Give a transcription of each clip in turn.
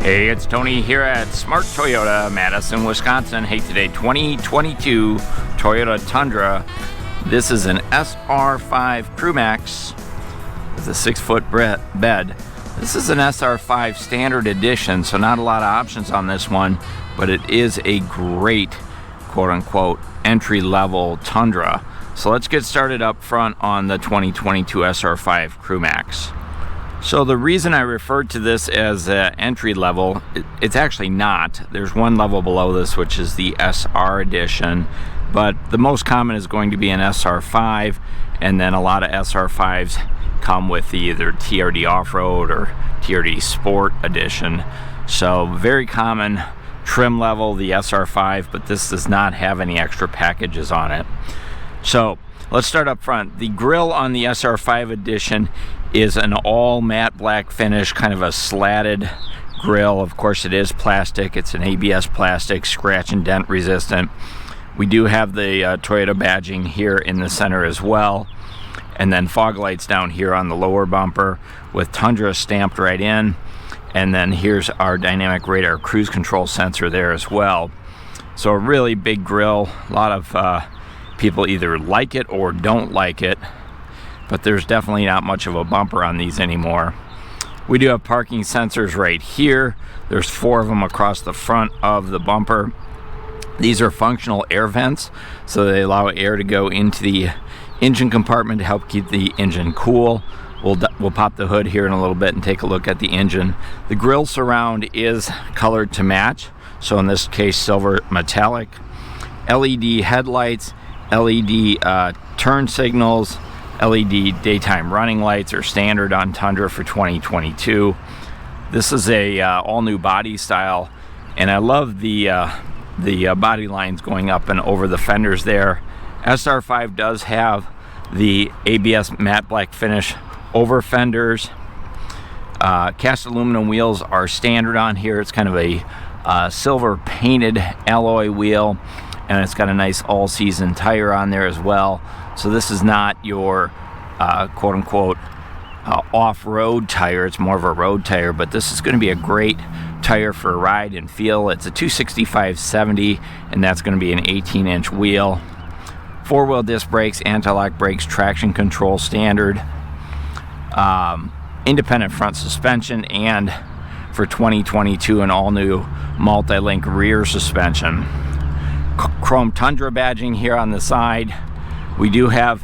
Hey, it's Tony here at Smart Toyota, Madison, Wisconsin. Hey, today 2022 Toyota Tundra. This is an SR5 CREWMAX with a 6-foot bed. This is an SR5 Standard Edition, so not a lot of options on this one, but it is a great, quote-unquote, entry-level Tundra. So let's get started up front on the 2022 SR5 CREWMAX. So the reason I referred to this as entry level, it's actually not. There's one level below this, which is the SR edition, but the most common is going to be an SR5, and then a lot of SR5s come with either TRD Off-Road or TRD Sport edition. So very common trim level, the SR5, but this does not have any extra packages on it. So let's start up front. The grille on the SR5 edition is an all matte black finish, kind of a slatted grille. Of course it is plastic. It's an ABS plastic, scratch and dent resistant. We do have the Toyota badging here in the center as well, and then fog lights down here on the lower bumper with Tundra stamped right in, and then here's our dynamic radar cruise control sensor there as well. So a really big grille. A lot of people either like it or don't like it, but there's definitely not much of a bumper on these anymore. We do have parking sensors right here. There's 4 of them across the front of the bumper. These are functional air vents, so they allow air to go into the engine compartment to help keep the engine cool. We'll pop the hood here in a little bit and take a look at the engine. The grille surround is colored to match, so in this case silver metallic. LED headlights, LED turn signals, LED daytime running lights are standard on Tundra for 2022. This is a all new body style, and I love the body lines going up and over the fenders there. SR5 does have the ABS matte black finish over fenders. Cast aluminum wheels are standard on here. It's kind of a silver painted alloy wheel, and it's got a nice all-season tire on there as well. So this is not your quote-unquote off-road tire. It's more of a road tire, but this is going to be a great tire for a ride and feel. It's a 265/70, and that's going to be an 18-inch wheel. 4-wheel disc brakes, anti-lock brakes, traction control standard, independent front suspension, and for 2022 an all-new multi-link rear suspension. Chrome Tundra badging here on the side. We do have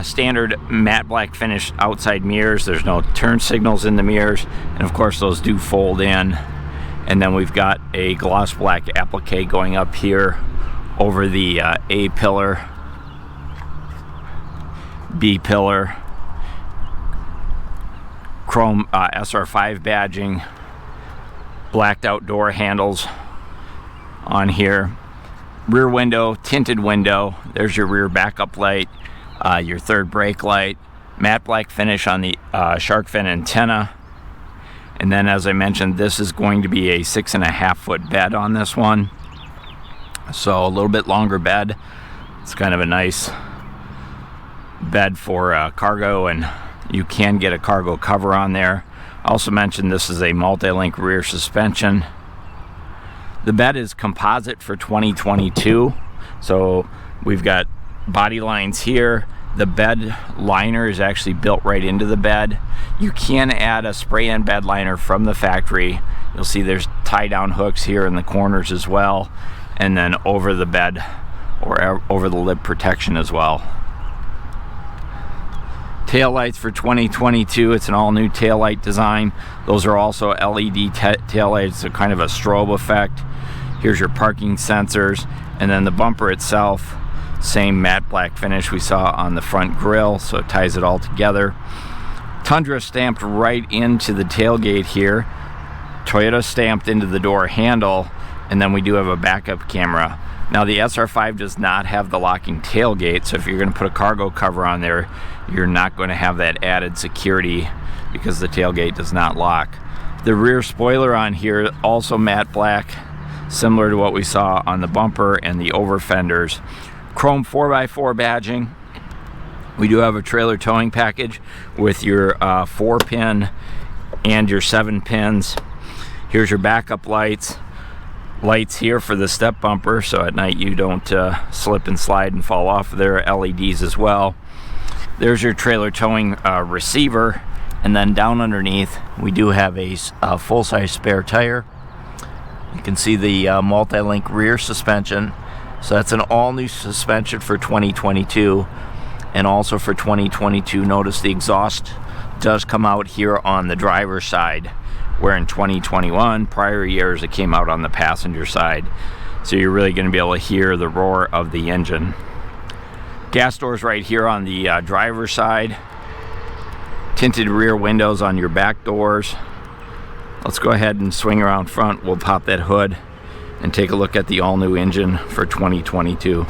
standard matte black finish outside mirrors. There's no turn signals in the mirrors, and of course those do fold in. And then we've got a gloss black applique going up here over the A pillar, B pillar, chrome SR5 badging, blacked out door handles on here. Rear window, tinted window. There's your rear backup light, your third brake light, matte black finish on the shark fin antenna. And then, as I mentioned, this is going to be a 6.5-foot bed on this one. So a little bit longer bed. It's kind of a nice bed for cargo, and you can get a cargo cover on there. I also mentioned this is a multi-link rear suspension. The bed is composite for 2022, so we've got body lines here. The bed liner is actually built right into the bed. You can add a spray-in bed liner from the factory. You'll see there's tie-down hooks here in the corners as well, and then over the bed or over the lip protection as well. Tail lights for 2022, it's an all-new tail light design. Those are also LED tail lights, so kind of a strobe effect. Here's your parking sensors, and then the bumper itself, same matte black finish we saw on the front grille, so it ties it all together. Tundra stamped right into the tailgate here. Toyota stamped into the door handle, and then we do have a backup camera. Now the SR5 does not have the locking tailgate, so if you're going to put a cargo cover on there, you're not going to have that added security because the tailgate does not lock. The rear spoiler on here also matte black, similar to what we saw on the bumper and the over fenders. Chrome 4x4 badging. We do have a trailer towing package with your 4-pin and your 7 pins. Here's your backup lights. Lights here for the step bumper, so at night you don't slip and slide and fall off. There are LEDs as well. There's your trailer towing receiver, and then down underneath we do have a full-size spare tire. You can see the multi-link rear suspension. So that's an all-new suspension for 2022. And also for 2022, notice the exhaust does come out here on the driver's side, where in 2021, prior years, it came out on the passenger side. So you're really going to be able to hear the roar of the engine. Gas doors right here on the driver's side. Tinted rear windows on your back doors. Let's go ahead and swing around front. We'll pop that hood and take a look at the all-new engine for 2022.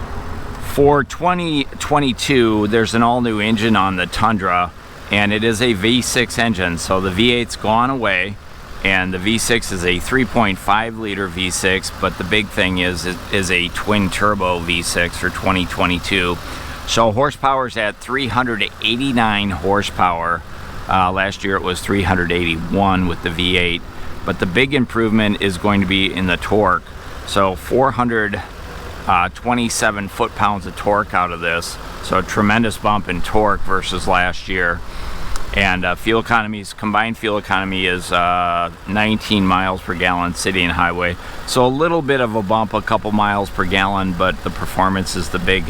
For 2022, there's an all-new engine on the Tundra, and it is a V6 engine. So the V8's gone away, and the V6 is a 3.5 liter V6, but the big thing is it is a twin turbo V6 for 2022. So horsepower is at 389 horsepower. Last year it was 381 with the V8, but the big improvement is going to be in the torque. So 427 foot-pounds of torque out of this, so a tremendous bump in torque versus last year. And fuel economies, combined fuel economy is 19 miles per gallon city and highway, so a little bit of a bump, a couple miles per gallon, but the performance is the big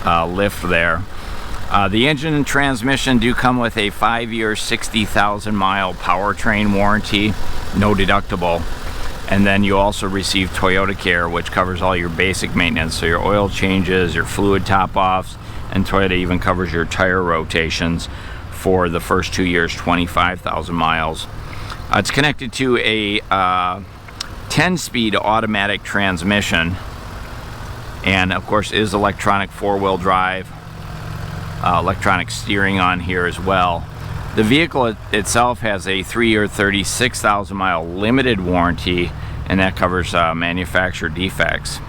lift there. The engine and transmission do come with a 5-year 60,000 mile powertrain warranty, no deductible. And then you also receive Toyota Care, which covers all your basic maintenance, so your oil changes, your fluid top-offs, and Toyota even covers your tire rotations for the first 2 years, 25,000 miles. It's connected to a 10-speed automatic transmission, and of course is electronic 4-wheel drive, electronic steering on here as well. The vehicle itself has a 3-year 36,000 mile limited warranty, and that covers manufacturer defects.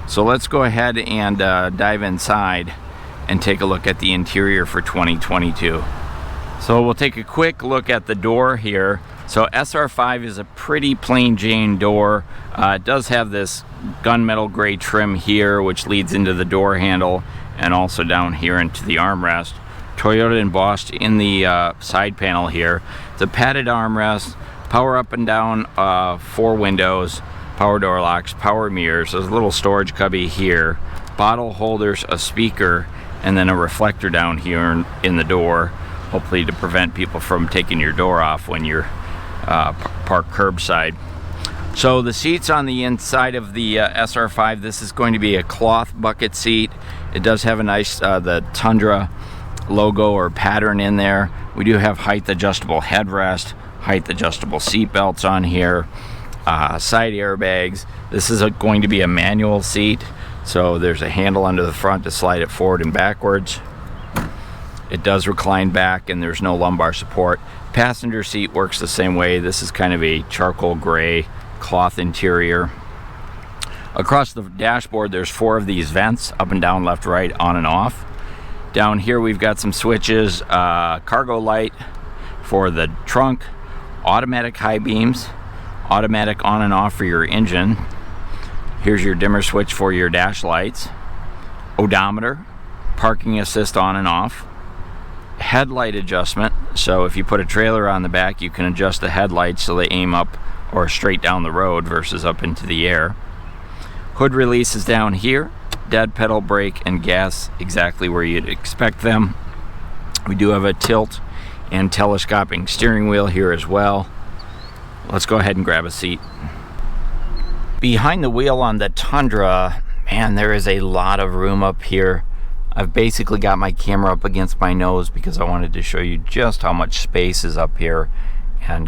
So let's go ahead and dive inside and take a look at the interior for 2022. So we'll take a quick look at the door here. So SR5 is a pretty plain Jane door. It does have this gunmetal gray trim here, which leads into the door handle and also down here into the armrest. Toyota embossed in the side panel here. It's a padded armrest, power up and down 4 windows, power door locks, power mirrors. There's a little storage cubby here, bottle holders, a speaker, and then a reflector down here in the door, hopefully to prevent people from taking your door off when you're parked curbside. So the seats on the inside of the SR5, this is going to be a cloth bucket seat. It does have a nice, the Tundra logo or pattern in there. We do have height adjustable headrest, height adjustable seat belts on here, side airbags. This is going to be a manual seat, so there's a handle under the front to slide it forward and backwards. It does recline back, and there's no lumbar support. Passenger seat works the same way. This is kind of a charcoal gray cloth interior. Across the dashboard there's 4 of these vents, up and down, left, right, on and off. Down here we've got some switches, cargo light for the trunk, automatic high beams, automatic on and off for your engine. Here's your dimmer switch for your dash lights, odometer, parking assist on and off, headlight adjustment. So if you put a trailer on the back, you can adjust the headlights so they aim up or straight down the road versus up into the air. Hood release is down here. Dead pedal brake and gas exactly where you'd expect them. We do have a tilt and telescoping steering wheel here as well. Let's go ahead and grab a seat. Behind the wheel on the Tundra, man, there is a lot of room up here. I've basically got my camera up against my nose because I wanted to show you just how much space is up here, and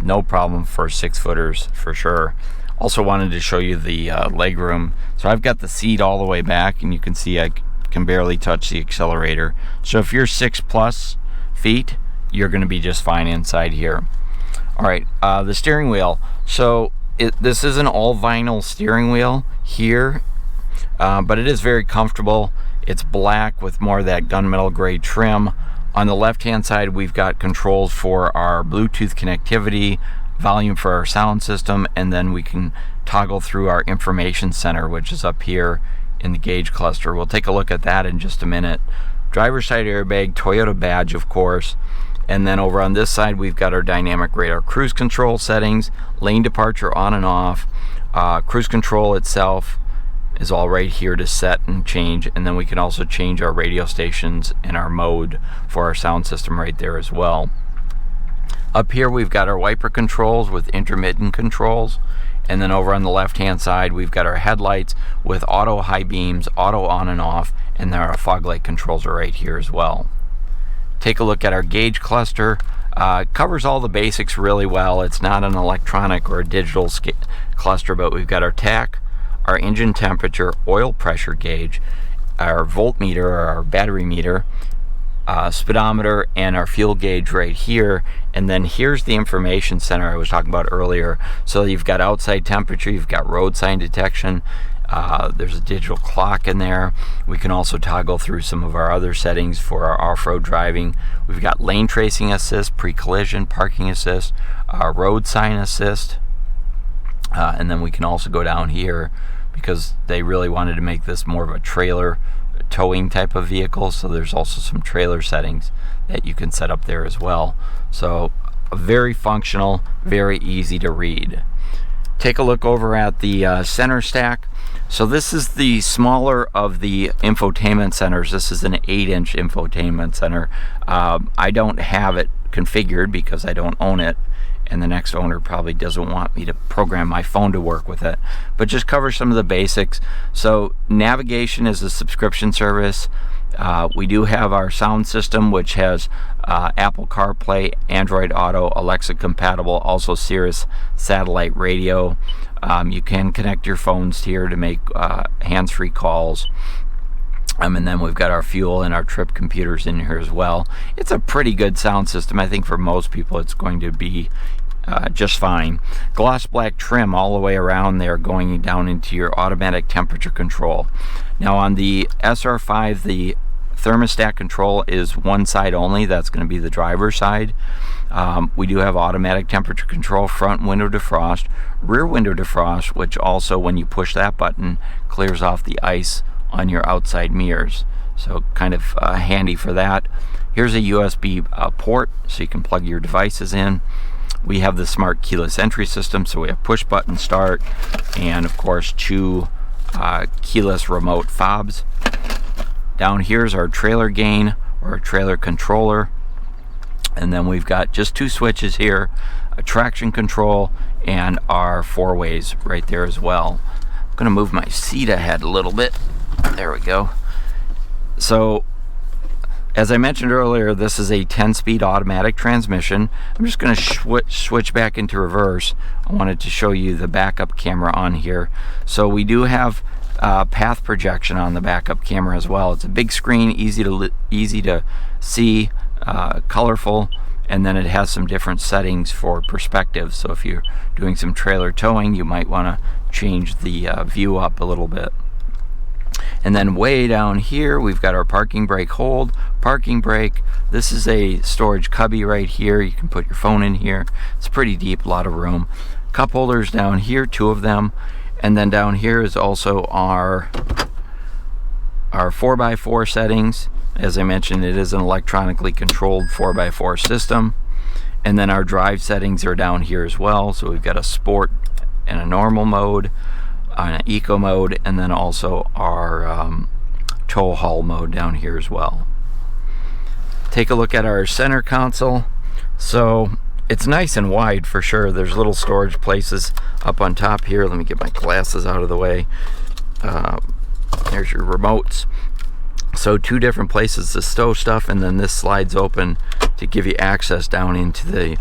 no problem for 6-footers for sure. Also wanted to show you the leg room. So I've got the seat all the way back, and you can see I can barely touch the accelerator. So if you're 6+ feet, you're going to be just fine inside here. All right, the steering wheel. So this is an all vinyl steering wheel here, but it is very comfortable. It's black with more of that gunmetal gray trim. On the left hand side we've got controls for our Bluetooth connectivity, volume for our sound system, and then we can toggle through our information center, which is up here in the gauge cluster. We'll take a look at that in just a minute. Driver's side airbag, Toyota badge, of course. And then over on this side, we've got our dynamic radar cruise control settings, lane departure on and off. Cruise control itself is all right here to set and change. And then we can also change our radio stations and our mode for our sound system right there as well. Up here, we've got our wiper controls with intermittent controls. And then over on the left-hand side, we've got our headlights with auto high beams, auto on and off, and then our fog light controls are right here as well. Take a look at our gauge cluster. Covers all the basics really well. It's not an electronic or a digital cluster, but we've got our tach, our engine temperature, oil pressure gauge, our voltmeter or our battery meter, speedometer, and our fuel gauge right here. And then here's the information center I was talking about earlier. So you've got outside temperature, you've got road sign detection, there's a digital clock in there. We can also toggle through some of our other settings for our off-road driving. We've got lane tracing assist, pre-collision, parking assist, road sign assist, and then we can also go down here because they really wanted to make this more of a trailer towing type of vehicle, so there's also some trailer settings that you can set up there as well. So very functional, very easy to read. Take a look over at the center stack. So this is the smaller of the infotainment centers. This is an 8-inch infotainment center. I don't have it configured because I don't own it, and the next owner probably doesn't want me to program my phone to work with it, but just cover some of the basics. So navigation is a subscription service. We do have our sound system, which has Apple CarPlay, Android Auto, Alexa compatible, also Sirius satellite radio. You can connect your phones here to make hands-free calls. And then we've got our fuel and our trip computers in here as well. It's a pretty good sound system. I think for most people it's going to be just fine. Gloss black trim all the way around there going down into your automatic temperature control. Now on the SR5, the thermostat control is one side only. That's going to be the driver's side. We do have automatic temperature control, front window defrost, rear window defrost, which also when you push that button clears off the ice on your outside mirrors. So kind of handy for that. Here's a USB port so you can plug your devices in. We have the smart keyless entry system, so we have push button start and of course 2 keyless remote fobs. Down here's our trailer gain or trailer controller, and then we've got just 2 switches here, a traction control and our 4-ways right there as well. I'm going to move my seat ahead a little bit. There we go. So as I mentioned earlier, this is a 10-speed automatic transmission. I'm just going to switch back into reverse. I wanted to show you the backup camera on here. So we do have path projection on the backup camera as well. It's a big screen, easy to see, colorful, and then it has some different settings for perspective. So if you're doing some trailer towing, you might want to change the view up a little bit. And then way down here we've got our parking brake hold, parking brake. This is a storage cubby right here. You can put your phone in here. It's pretty deep, a lot of room. Cup holders down here, 2 of them. And then down here is also our 4x4 settings. As I mentioned, it is an electronically controlled 4x4 system. And then our drive settings are down here as well. So we've got a sport and a normal mode, an eco mode, and then also our tow haul mode down here as well. Take a look at our center console. So it's nice and wide for sure. There's little storage places up on top here. Let me get my glasses out of the way. There's your remotes. So 2 different places to stow stuff, and then this slides open to give you access down into the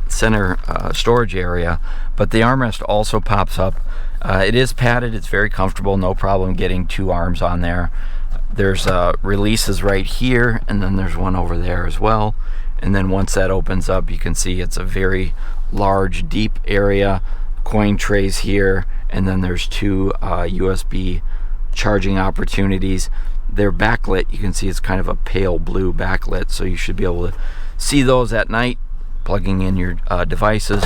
center storage area. But the armrest also pops up. It is padded, it's very comfortable, no problem getting 2 arms on there. There's releases right here, and then there's one over there as well. And then once that opens up, you can see it's a very large, deep area. Coin trays here, and then there's 2 USB charging opportunities. They're backlit. You can see it's kind of a pale blue backlit, so you should be able to see those at night plugging in your devices.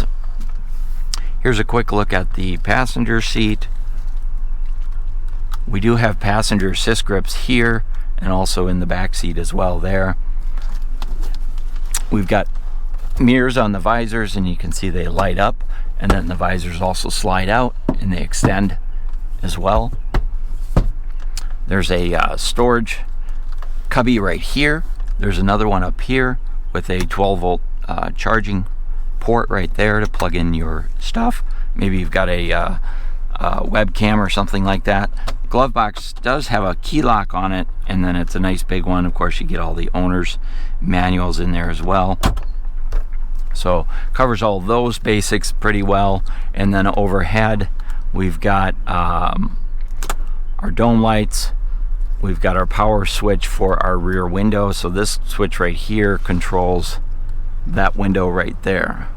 Here's a quick look at the passenger seat. We do have passenger assist grips here and also in the back seat as well there. We've got mirrors on the visors, and you can see they light up, and then the visors also slide out and they extend as well. There's a storage cubby right here. There's another one up here with a 12-volt charging port right there to plug in your stuff. Maybe you've got a webcam or something like that. Glove box does have a key lock on it, and then it's a nice big one. Of course, you get all the owner's manuals in there as well. So covers all those basics pretty well. And then overhead, we've got our dome lights. We've got our power switch for our rear window. So this switch right here controls that window right there.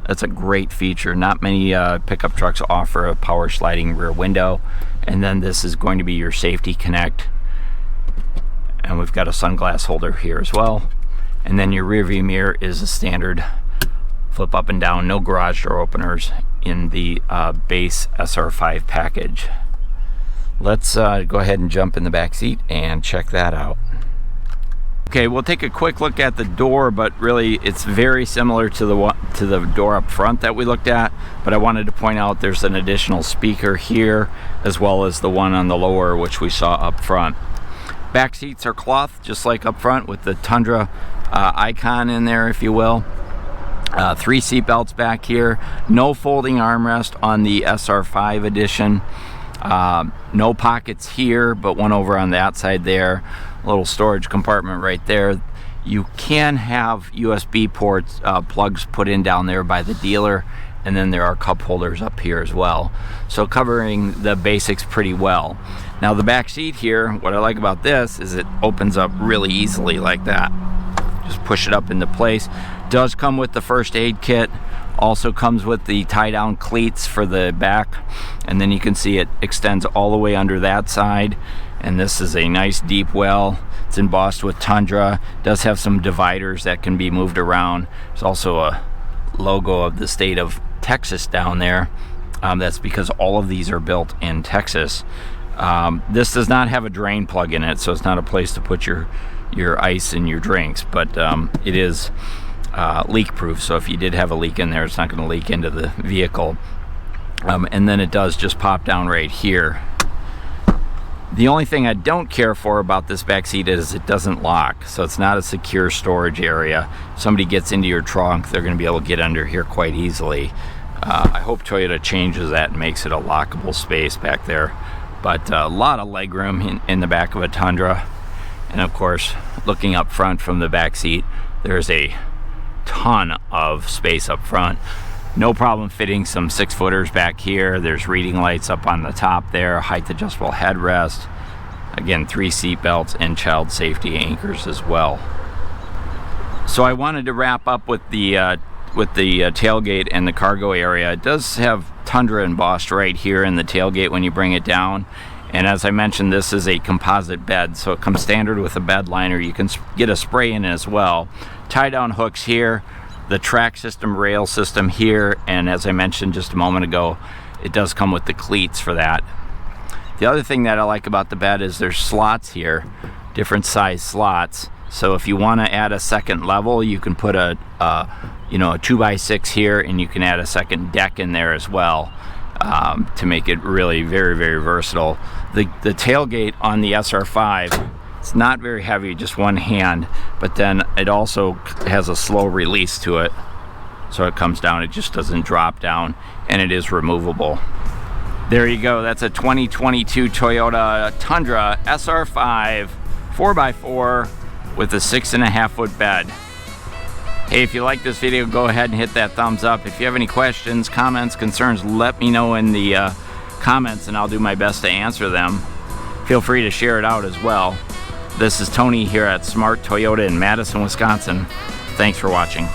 That's a great feature. Not many pickup trucks offer a power sliding rear window. And then this is going to be your safety connect. And we've got a sunglass holder here as well. And then your rear view mirror is a standard flip up and down, no garage door openers in the base SR5 package. Let's go ahead and jump in the back seat and check that out. Okay, we'll take a quick look at the door, but really it's very similar to the door up front that we looked at. But I wanted to point out there's an additional speaker here, as well as the one on the lower, which we saw up front. Back seats are cloth, just like up front, with the Tundra icon in there, if you will. 3 seat belts back here. No folding armrest on the SR5 edition. No pockets here, but one over on that side there. A little storage compartment right there. You can have USB ports, plugs put in down there by the dealer, and then there are cup holders up here as well. So covering the basics pretty well. Now the back seat here, what I like about this is it opens up really easily like that. Just push it up into place. Does come with the first aid kit. Also comes with the tie-down cleats for the back, and then you can see it extends all the way under that side. And this is a nice deep well. It's embossed with Tundra. Does have some dividers that can be moved around. There's also a logo of the state of Texas down there. That's because all of these are built in Texas. This does not have a drain plug in it, so it's not a place to put your ice and your drinks, but it is leak proof, so if you did have a leak in there, it's not going to leak into the vehicle. And then it does just pop down right here. The only thing I don't care for about this back seat is it doesn't lock, so it's not a secure storage area. If somebody gets into your trunk, they're going to be able to get under here quite easily. I hope Toyota changes that and makes it a lockable space back there. But a lot of leg room in the back of a Tundra. And of course, looking up front from the back seat, there's a ton of space up front. No problem fitting some 6-footers back here. There's reading lights up on the top there, height adjustable headrest. Again, 3 seat belts and child safety anchors as well. So I wanted to wrap up with the tailgate and the cargo area. It does have Tundra embossed right here in the tailgate when you bring it down. And as I mentioned, this is a composite bed, so it comes standard with a bed liner. You can get a spray in as well. Tie-down hooks here, the track system, rail system here, and as I mentioned just a moment ago, it does come with the cleats for that. The other thing that I like about the bed is there's slots here, different size slots. So if you want to add a second level, you can put a 2x6 here, and you can add a second deck in there as well. To make it really very, very versatile. The tailgate on the SR5, it's not very heavy, just one hand, but then it also has a slow release to it. So it comes down, it just doesn't drop down, and it is removable. There you go, that's a 2022 Toyota Tundra SR5 4x4 with a 6.5-foot bed. Hey, if you like this video, go ahead and hit that thumbs up. If you have any questions, comments, concerns, let me know in the comments and I'll do my best to answer them. Feel free to share it out as well. This is Tony here at Smart Toyota in Madison, Wisconsin. Thanks for watching.